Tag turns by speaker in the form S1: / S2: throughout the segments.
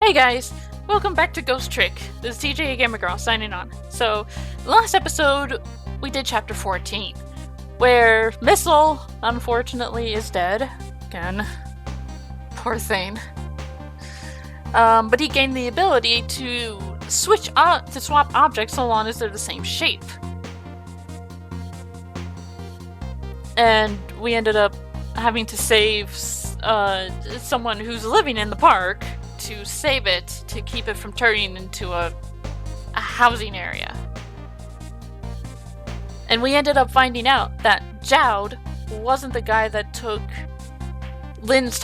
S1: Hey guys, welcome back to Ghost Trick. This is TJ Gamer Girl signing on. So, last episode we did chapter 14, where Missile, unfortunately, is dead. Again. Poor thing. But he gained the ability to swap objects so long as they're the same shape. And we ended up having to save someone who's living in the park to save it, to keep it from turning into a housing area. And we ended up finding out that Jowd wasn't the guy that took Lynn's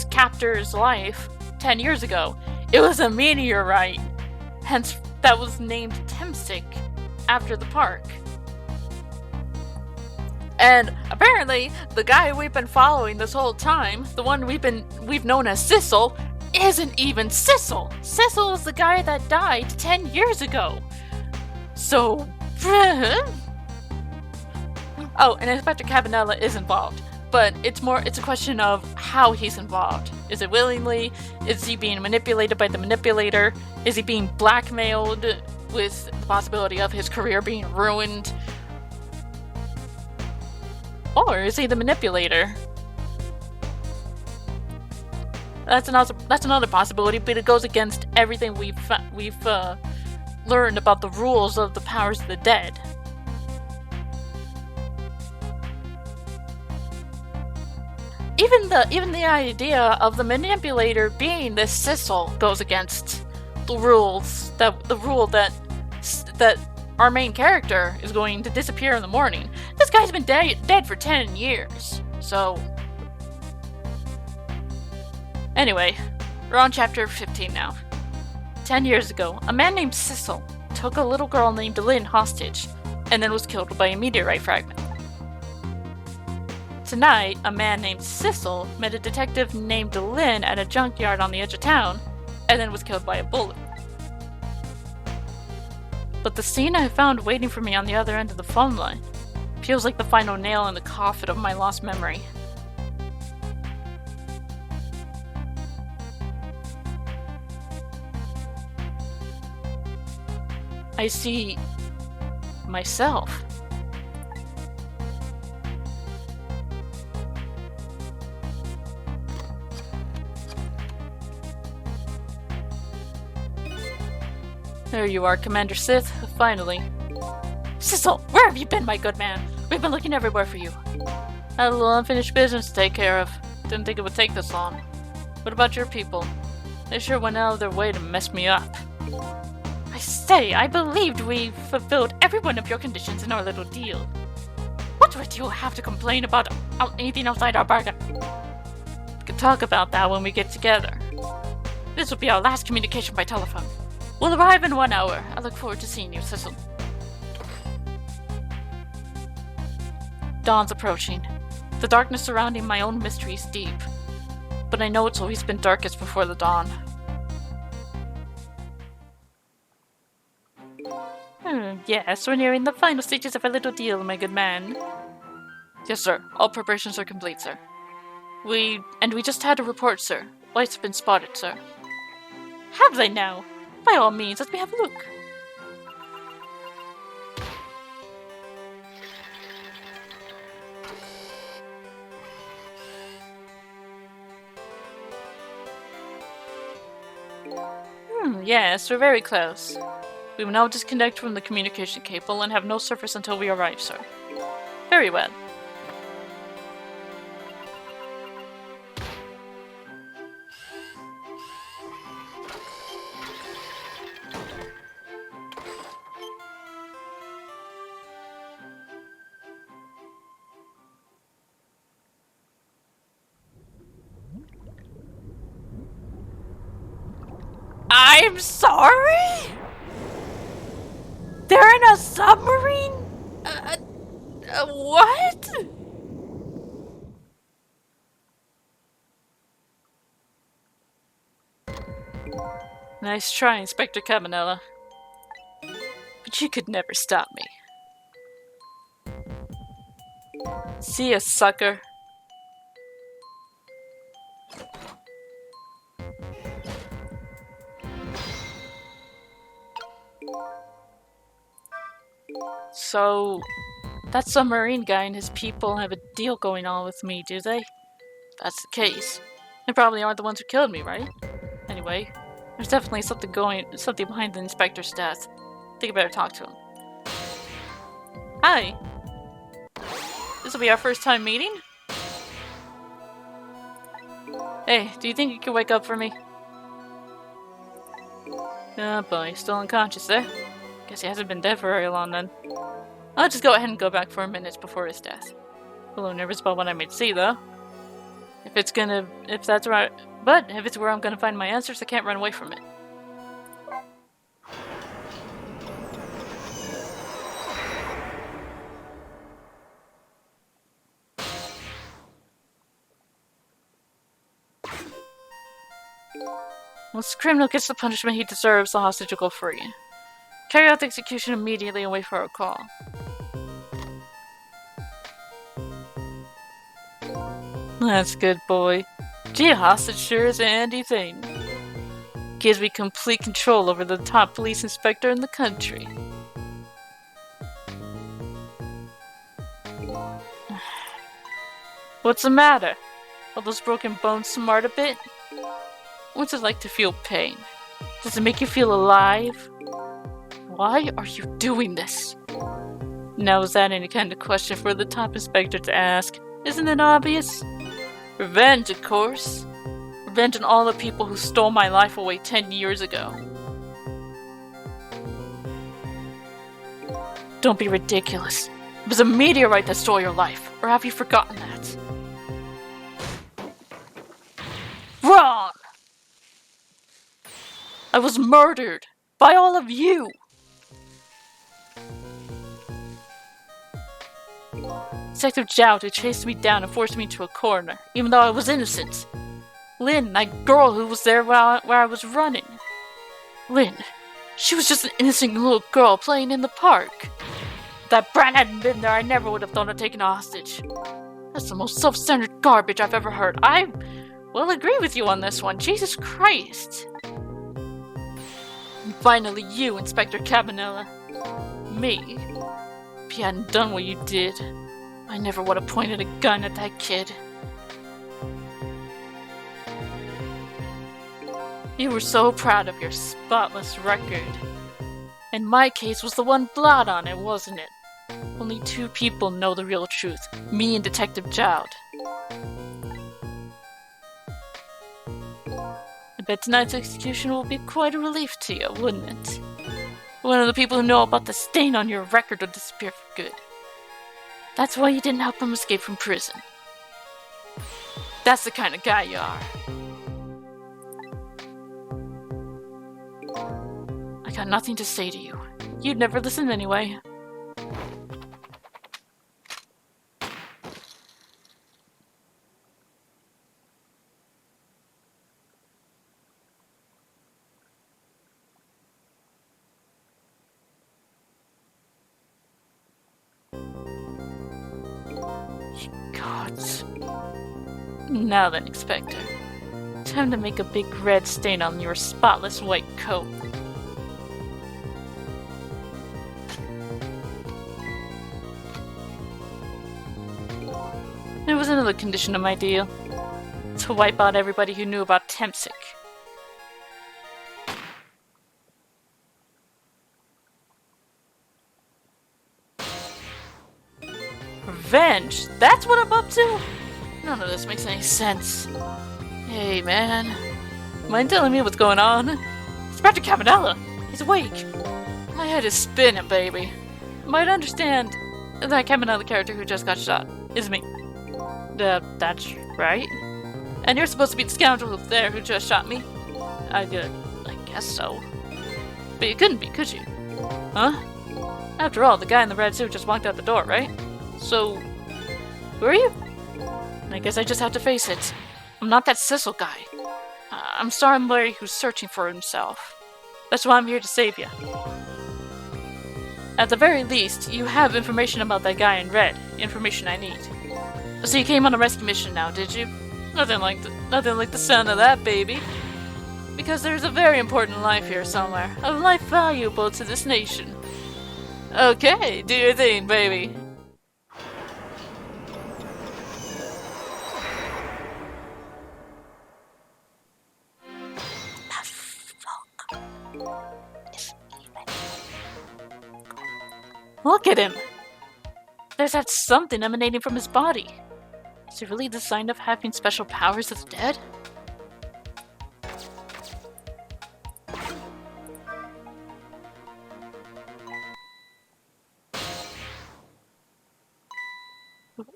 S1: captor's life 10 years ago. It was a meteorite, hence that was named Temsic after the park. And apparently, the guy we've been following this whole time, the one we've known as Sissel, isn't even Sissel. Sissel is the guy that died 10 years ago. So, oh, and Inspector Cabanela is involved, but it's a question of how he's involved. Is it willingly? Is he being manipulated by the manipulator? Is he being blackmailed with the possibility of his career being ruined? Or is he the manipulator? That's another possibility, but it goes against everything we've learned about the rules of the powers of the dead. Even the idea of the manipulator being this Sissel goes against the rule that our main character is going to disappear in the morning. This guy's been dead for 10 years, so... Anyway, we're on chapter 15 now. 10 years ago, a man named Sissel took a little girl named Lynn hostage, and then was killed by a meteorite fragment. Tonight, a man named Sissel met a detective named Lynn at a junkyard on the edge of town, and then was killed by a bullet. But the scene I found waiting for me on the other end of the phone line feels like the final nail in the coffin of my lost memory. I see myself. There you are, Commander Sith, finally. Sissel, where have you been, my good man? We've been looking everywhere for you. Had a little unfinished business to take care of. Didn't think it would take this long. What about your people? They sure went out of their way to mess me up. I say, I believed we fulfilled every one of your conditions in our little deal. What would you have to complain about anything outside our bargain? We can talk about that when we get together. This will be our last communication by telephone. We'll arrive in 1 hour. I look forward to seeing you, Sissel. Dawn's approaching. The darkness surrounding my own mystery is deep. But I know it's always been darkest before the dawn. Yes, we're nearing the final stages of our little deal, my good man. Yes, sir. All preparations are complete, sir. We just had a report, sir. Lights have been spotted, sir. Have they now? By all means, let me have a look. Yes, we're very close. We will now disconnect from the communication cable and have no service until we arrive, sir. Very well. I'm sorry? They're in a submarine? What? Nice try, Inspector Cabanela. But you could never stop me. See ya, sucker. So, that submarine guy and his people have a deal going on with me, do they? That's the case. They probably aren't the ones who killed me, right? Anyway, there's definitely something behind the inspector's death. I think I better talk to him. Hi! This will be our first time meeting? Hey, do you think you could wake up for me? Oh boy, still unconscious there. Guess he hasn't been dead for very long then. I'll just go ahead and go back 4 minutes before his death. A little nervous about what I might see though. If it's where I'm gonna find my answers, I can't run away from it. Once the criminal gets the punishment he deserves, the hostage will go free. Carry out the execution immediately and wait for a call. That's good, boy. Gee, a hostage sure is a handy thing. Gives me complete control over the top police inspector in the country. What's the matter? Are those broken bones smart a bit? What's it like to feel pain? Does it make you feel alive? Why are you doing this? Now is that any kind of question for the top inspector to ask? Isn't it obvious? Revenge, of course. Revenge on all the people who stole my life away 10 years ago. Don't be ridiculous. It was a meteorite that stole your life, or have you forgotten that? Wrong! I was murdered by all of you! Detective Zhao who chased me down and forced me into a corner, even though I was innocent. Lynn, that girl who was there where I was running. Lynn, she was just an innocent little girl playing in the park. If that brat hadn't been there, I never would have thought of taking a hostage. That's the most self-centered garbage I've ever heard. I will agree with you on this one. Jesus Christ. And finally you, Inspector Cabanela. Me. If you hadn't done what you did, I never would have pointed a gun at that kid. You were so proud of your spotless record. And my case was the one blot on it, wasn't it? Only 2 people know the real truth. Me and Detective Jowd. I bet tonight's execution will be quite a relief to you, wouldn't it? One of the people who know about the stain on your record will disappear for good. That's why you didn't help him escape from prison. That's the kind of guy you are. I got nothing to say to you. You'd never listen anyway. Gods. Now then, Inspector. Time to make a big red stain on your spotless white coat. There was another condition of my deal. To wipe out everybody who knew about Tempsic. Revenge? That's what I'm up to? None of this makes any sense. Hey, man. Mind telling me what's going on? Inspector Cabanela! He's awake! My head is spinning, baby. You might understand that Cabanela character who just got shot is me. That's right. And you're supposed to be the scoundrel there who just shot me? I guess so. But you couldn't be, could you? Huh? After all, the guy in the red suit just walked out the door, right? So, who are you? I guess I just have to face it. I'm not that Sissel guy. I'm somebody who's searching for himself. That's why I'm here to save you. At the very least, you have information about that guy in red. Information I need. So you came on a rescue mission now, did you? Nothing like the sound of that, baby. Because there's a very important life here somewhere. A life valuable to this nation. Okay, do your thing, baby. Look at him! There's that something emanating from his body. Is it really the sign of having special powers of the dead?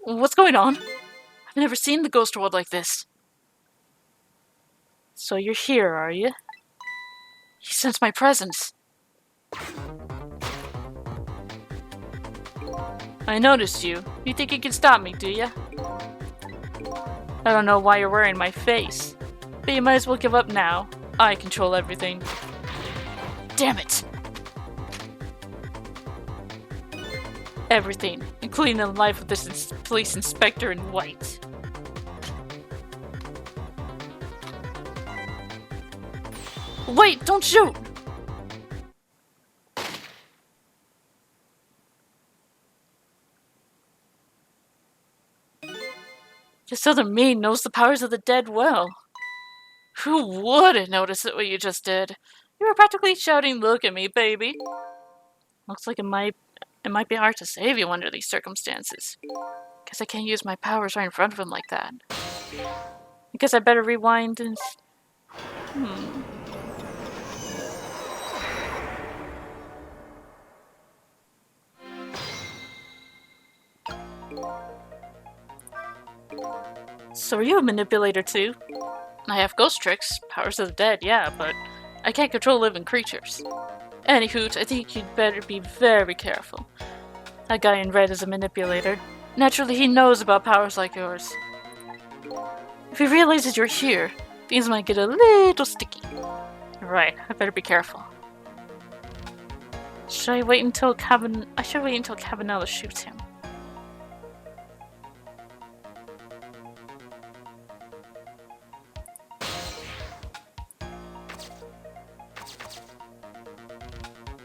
S1: What's going on? I've never seen the ghost world like this. So you're here, are you? You sense my presence. I noticed you. You think you can stop me, do ya? I don't know why you're wearing my face, but you might as well give up now. I control everything. Damn it! Everything, including the life of this police inspector in white. Wait, don't shoot! This other me knows the powers of the dead well. Who wouldn't notice it what you just did? You were practically shouting, "Look at me, baby." Looks like it might be hard to save you under these circumstances. Guess I can't use my powers right in front of him like that. I guess I better rewind and... So are you a manipulator too? I have ghost tricks, powers of the dead, yeah, but I can't control living creatures. Anywho, I think you'd better be very careful. That guy in red is a manipulator. Naturally, he knows about powers like yours. If he realizes you're here, things might get a little sticky. Right, I better be careful. Should I wait until Cabanela shoots him?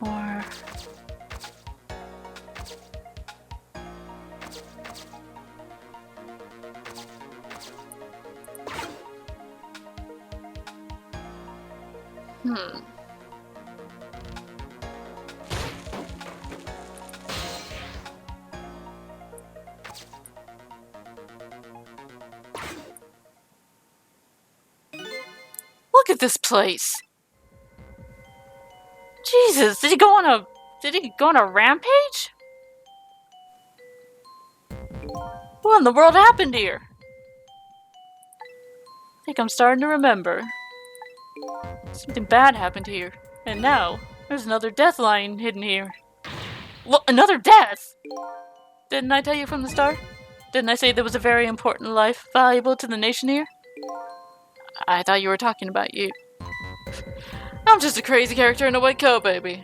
S1: Or... Look at this place! Jesus, did he go on a rampage? What in the world happened here? I think I'm starting to remember. Something bad happened here, and now there's another death lying hidden here. What? Another death? Didn't I tell you from the start? Didn't I say there was a very important life valuable to the nation here? I thought you were talking about you. I'm just a crazy character in a white coat, baby.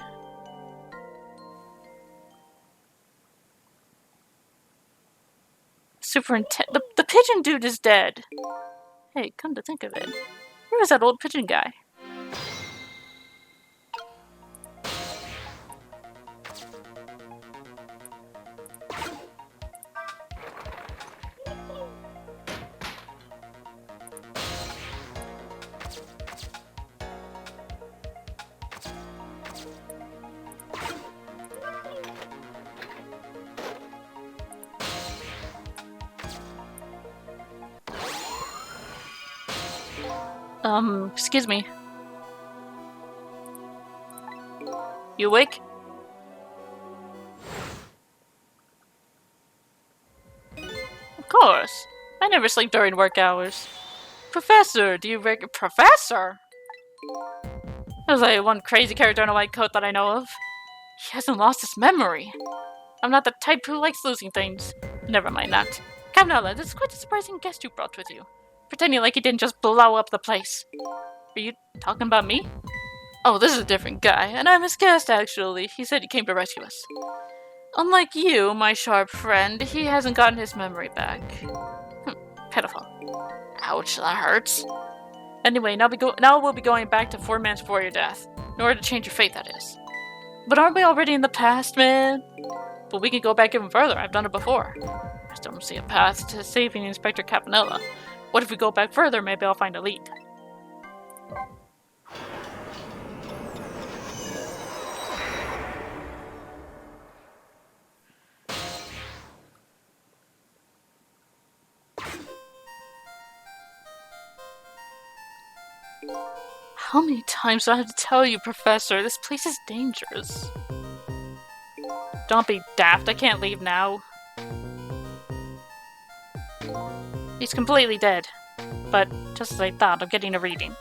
S1: The pigeon dude is dead. Hey, come to think of it, where is that old pigeon guy? Excuse me. You awake? Of course. I never sleep during work hours. Professor, do you Professor? There's like one crazy character in a white coat that I know of. He hasn't lost his memory. I'm not the type who likes losing things. Never mind that. Cabanela, this is quite a surprising guest you brought with you. Pretending like he didn't just blow up the place. Are you talking about me? Oh, this is a different guy, and I'm his guest, actually. He said he came to rescue us. Unlike you, my sharp friend, he hasn't gotten his memory back. Pitiful. Ouch, that hurts. Anyway, now we'll be going back to 4 months before your death. In order to change your fate, that is. But aren't we already in the past, man? But we can go back even further. I've done it before. I just don't see a path to saving Inspector Cabanela. What if we go back further? Maybe I'll find a lead. How many times do I have to tell you, Professor? This place is dangerous. Don't be daft. I can't leave now. He's completely dead. But just as I thought, I'm getting a reading.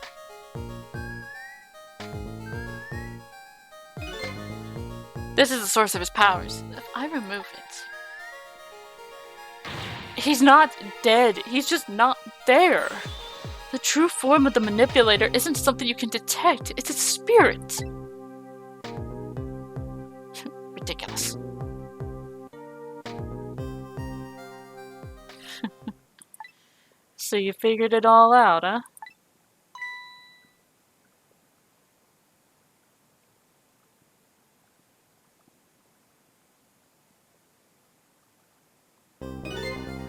S1: This is the source of his powers. If I remove it... He's not dead. He's just not there. The true form of the manipulator isn't something you can detect. It's a spirit. Ridiculous. So you figured it all out, huh?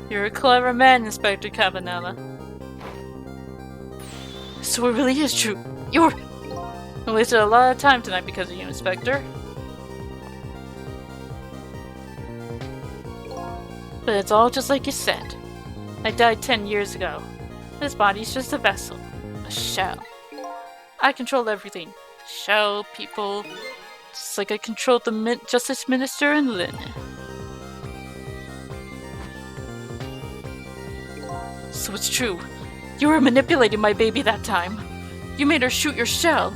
S1: You're a clever man, Inspector Cabanela. So it really is true. I wasted a lot of time tonight because of you, Inspector. But it's all just like you said. I died 10 years ago. This body's just a vessel. A shell. I control everything. Shell, people. Just like I controlled the Justice Minister and Lynn. So it's true. You were manipulating my baby that time. You made her shoot your shell.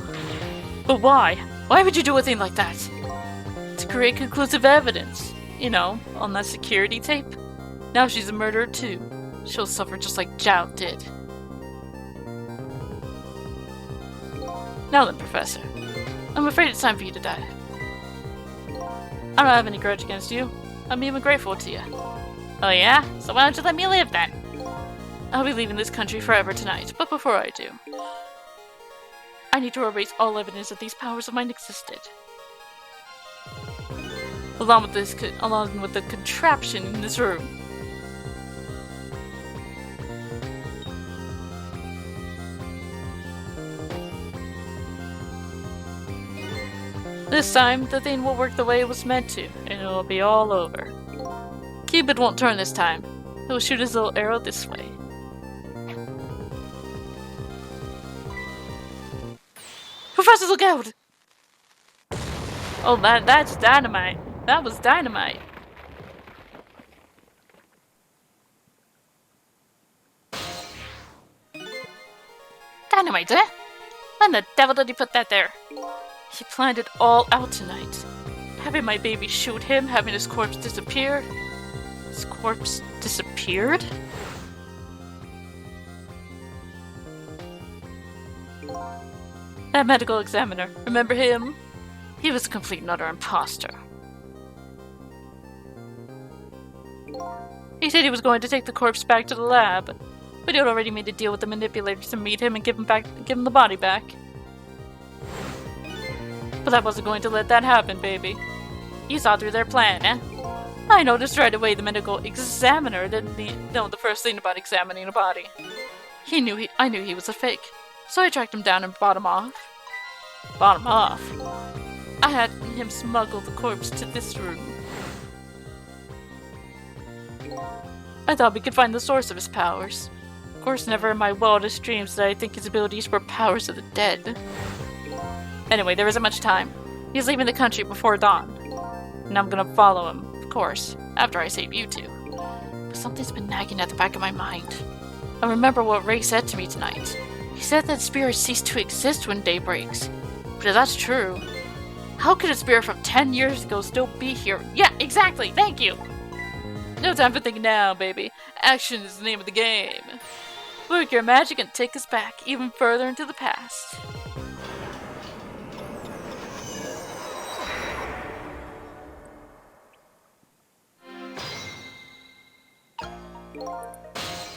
S1: But why? Why would you do a thing like that? To create conclusive evidence. You know, on that security tape. Now she's a murderer too. She'll suffer just like Zhao did. Now then, Professor. I'm afraid it's time for you to die. I don't have any grudge against you. I'm even grateful to you. Oh yeah? So why don't you let me live then? I'll be leaving this country forever tonight, but before I do, I need to erase all evidence that these powers of mine existed. Along with the contraption in this room. This time, the thing will work the way it was meant to, and it will be all over. Cupid won't turn this time. He'll shoot his little arrow this way. Professor, look out! Oh, that's dynamite. That was dynamite. Dynamite, eh? When the devil did he put that there? He planned it all out tonight. Having my baby shoot him, having his corpse disappear. His corpse disappeared? That medical examiner, remember him? He was a complete and utter imposter. He said he was going to take the corpse back to the lab, but he had already made a deal with the manipulators to meet him and give him the body back. But I wasn't going to let that happen, baby. You saw through their plan, eh? I noticed right away the medical examiner didn't know the first thing about examining a body. I knew he was a fake. So I tracked him down and bought him off. Bought him off? I had him smuggle the corpse to this room. I thought we could find the source of his powers. Of course, never in my wildest dreams did I think his abilities were powers of the dead. Anyway, there isn't much time. He's leaving the country before dawn. And I'm gonna follow him, of course, after I save you two. But something's been nagging at the back of my mind. I remember what Ray said to me tonight. He said that spirits cease to exist when day breaks. But if that's true, how could a spirit from 10 years ago still be here? Yeah, exactly, thank you! No time for thinking now, baby. Action is the name of the game. Work your magic and take us back even further into the past.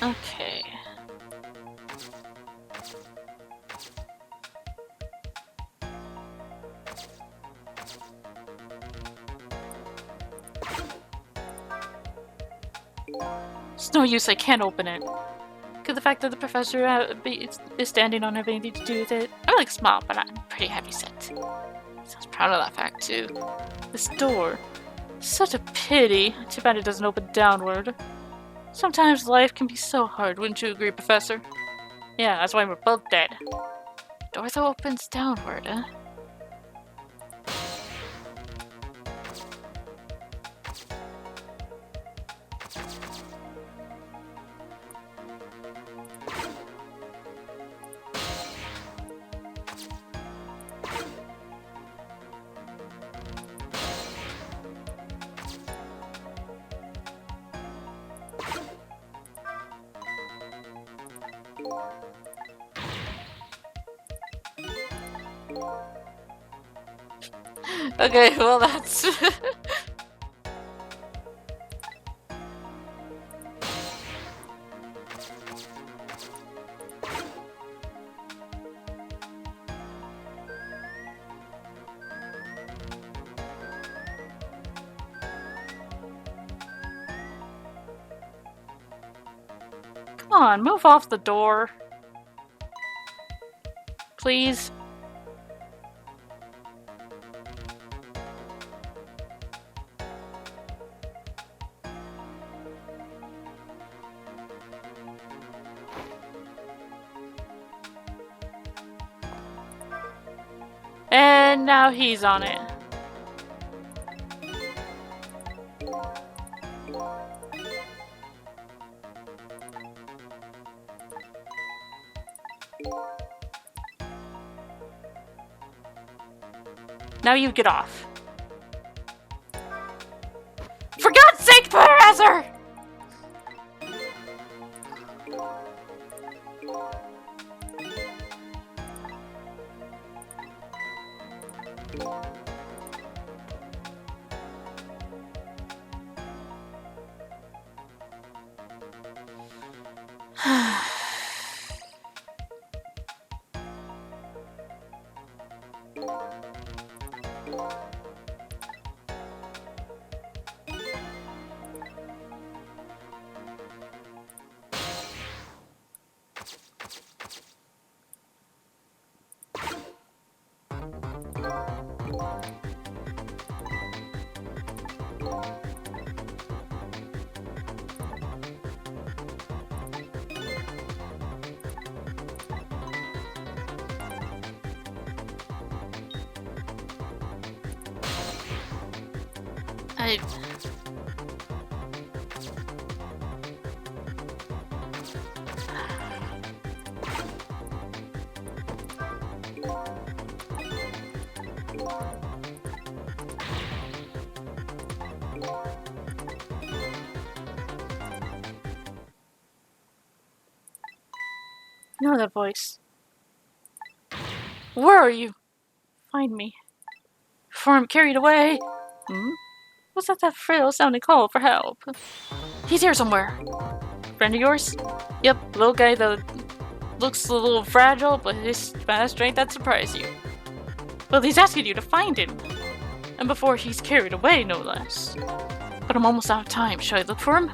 S1: Okay. It's no use, I can't open it. Could the fact that the professor is standing on have anything to do with it? I'm like small, but I'm pretty heavy set. Sounds proud of that fact too. This door. Such a pity. Too bad it doesn't open downward. Sometimes life can be so hard, wouldn't you agree, Professor? Yeah, that's why we're both dead. Door though opens downward, huh? Okay, well that's... Come on, move off the door. Please. And now he's on it. Now you get off. For God's sake, Professor! I know that voice. Where are you? Find me. Before I'm carried away. Hmm? Was that frail sounding call for help? He's here somewhere. Friend of yours? Yep, little guy that looks a little fragile, but his fast strength that surprised you. Well, he's asking you to find him. And before he's carried away, no less. But I'm almost out of time. Shall I look for him?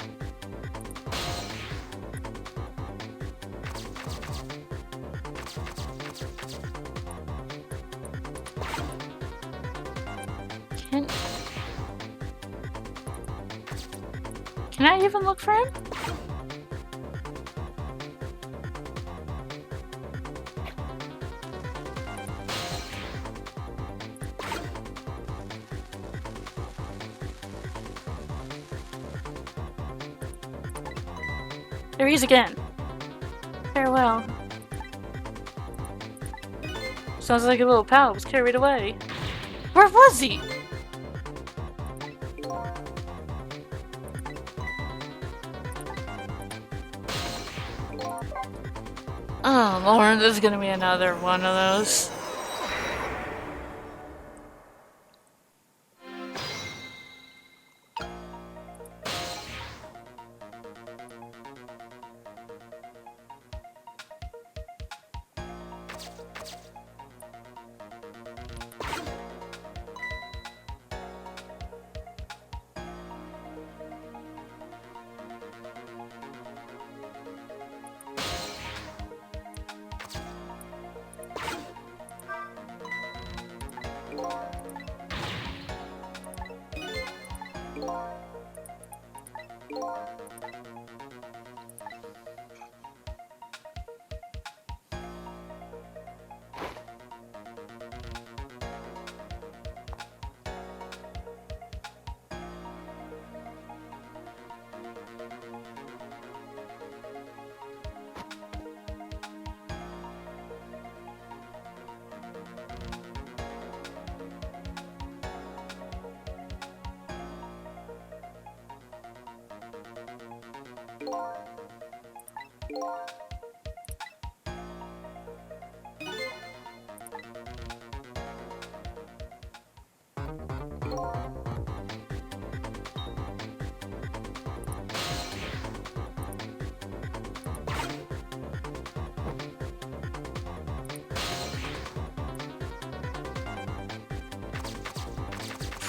S1: Can I even look for him? There he is again. Farewell. Sounds like a little pal was carried away. Where was he? Oh Lord, this is gonna be another one of those.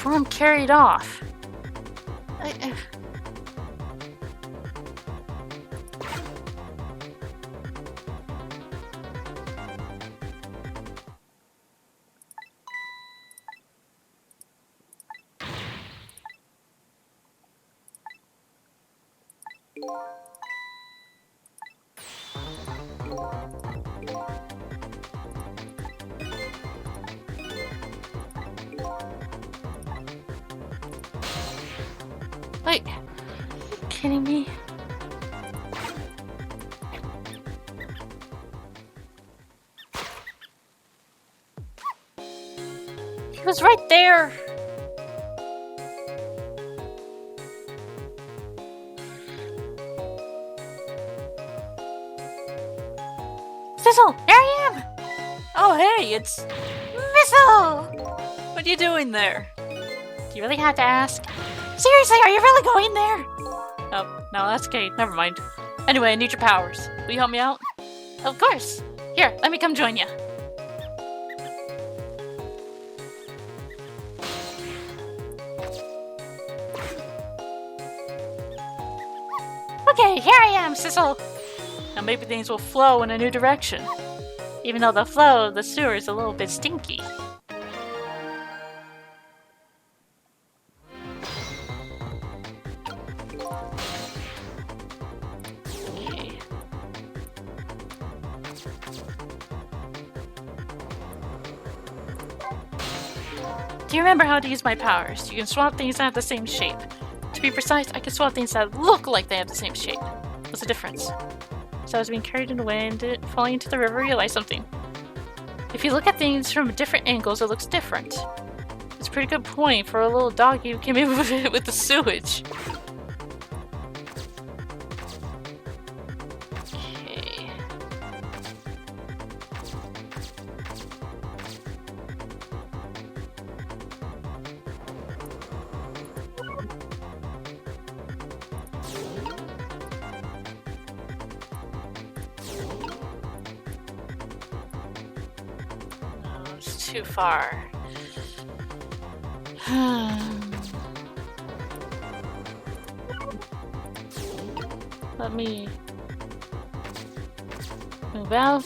S1: Before I'm carried off. Wait, are you kidding me? He was right there! Sizzle, here I am! Oh hey, it's Missile! What are you doing there? Do you really have to ask? Seriously, are you really going there? Oh, no, that's okay. Never mind. Anyway, I need your powers. Will you help me out? Of course. Here, let me come join you. Okay, here I am, Sizzle. Now maybe things will flow in a new direction. Even though the flow of the sewer is a little bit stinky. Do you remember how to use my powers? You can swap things that have the same shape. To be precise, I can swap things that look like they have the same shape. What's the difference? So I was being carried in the wind, falling into the river, realized something. If you look at things from different angles, it looks different. It's a pretty good point for a little doggy who came in with the sewage. Okay. Too far. Let me move out.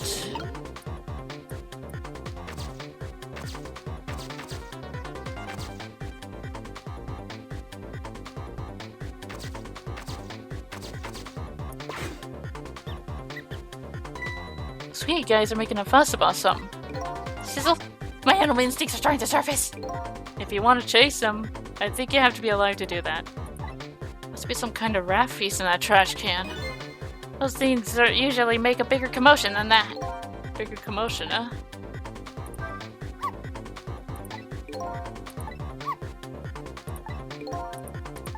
S1: Sweet, you guys are making a fuss about something. Sizzle? My animal instincts are starting to surface. If you want to chase them, I think you have to be alive to do that. Must be some kind of rat feast in that trash can. Those things usually make a bigger commotion than that. Bigger commotion, huh?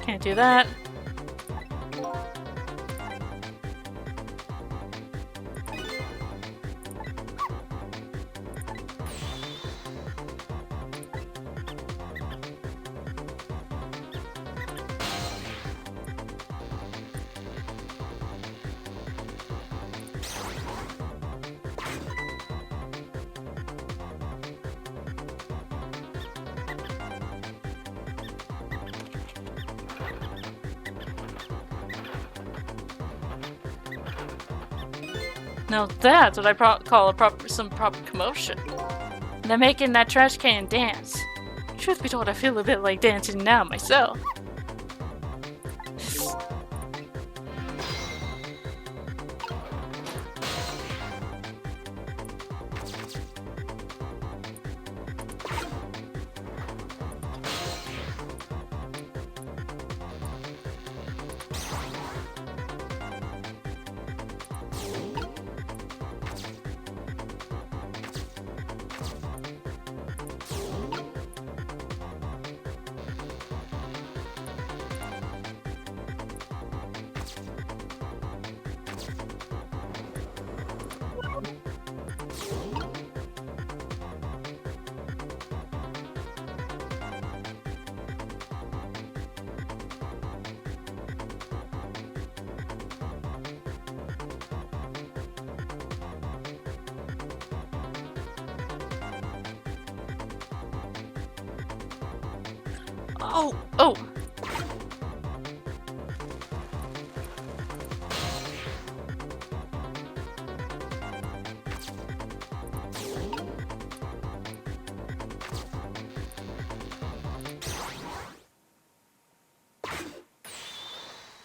S1: Can't do that. Now that's what I call some proper commotion. And they're making that trash can dance. Truth be told, I feel a bit like dancing now myself. Oh! Oh!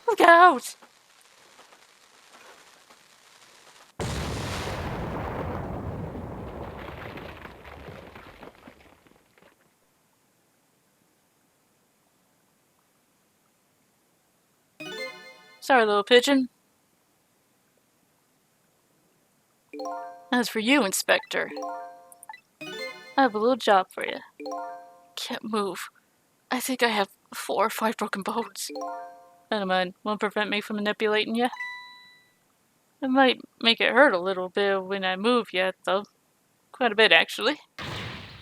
S1: Look out! Sorry, little pigeon. As for you, Inspector, I have a little job for you. Can't move. I think I have 4 or 5 broken bones. Never mind, won't prevent me from manipulating you. It might make it hurt a little bit when I move yet, though. Quite a bit, actually.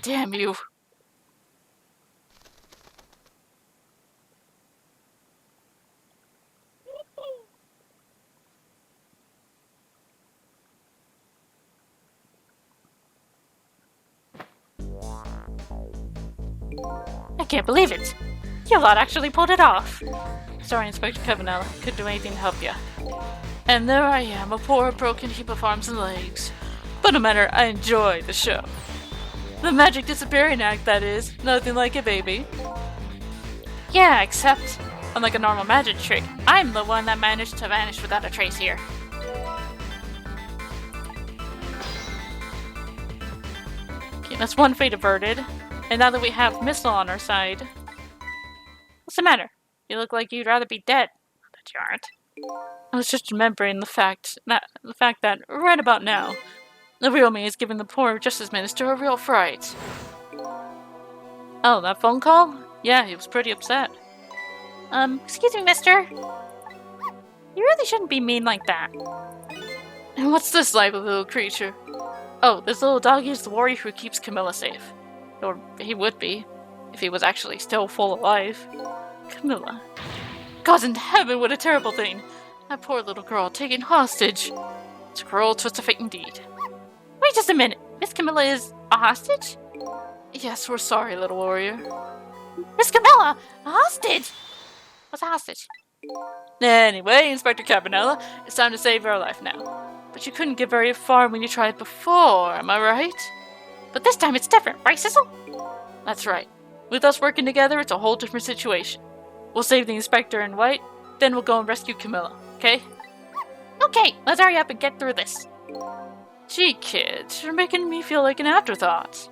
S1: Damn you. I can't believe it. You lot actually pulled it off. Sorry, Inspector Cabanela. Couldn't do anything to help you. And there I am, a poor broken heap of arms and legs. But no matter, I enjoy the show. The magic disappearing act, that is. Nothing like a baby. Yeah, except, unlike a normal magic trick, I'm the one that managed to vanish without a trace here. Okay, that's one fate averted. And now that we have Missile on our side... What's the matter? You look like you'd rather be dead. But you aren't. I was just remembering the fact that right about now, the real me is giving the poor Justice Minister a real fright. Oh, that phone call? Yeah, he was pretty upset. Excuse me, mister. You really shouldn't be mean like that. And what's this lively little creature? Oh, this little doggy is the warrior who keeps Camilla safe. Or he would be, if he was actually still full alive. Camilla. Gods in heaven, what a terrible thing! That poor little girl taken hostage. It's a cruel twist of fate indeed. Wait just a minute. Miss Camilla is a hostage? Yes, we're sorry, little warrior. Miss Camilla! A hostage? What's a hostage? Anyway, Inspector Cabanela, it's time to save our life now. But you couldn't get very far when you tried before, am I right? But this time it's different, right, Sissel? That's right. With us working together, it's a whole different situation. We'll save the Inspector in white, then we'll go and rescue Camilla, okay? Okay, let's hurry up and get through this. Gee, kid, you're making me feel like an afterthought.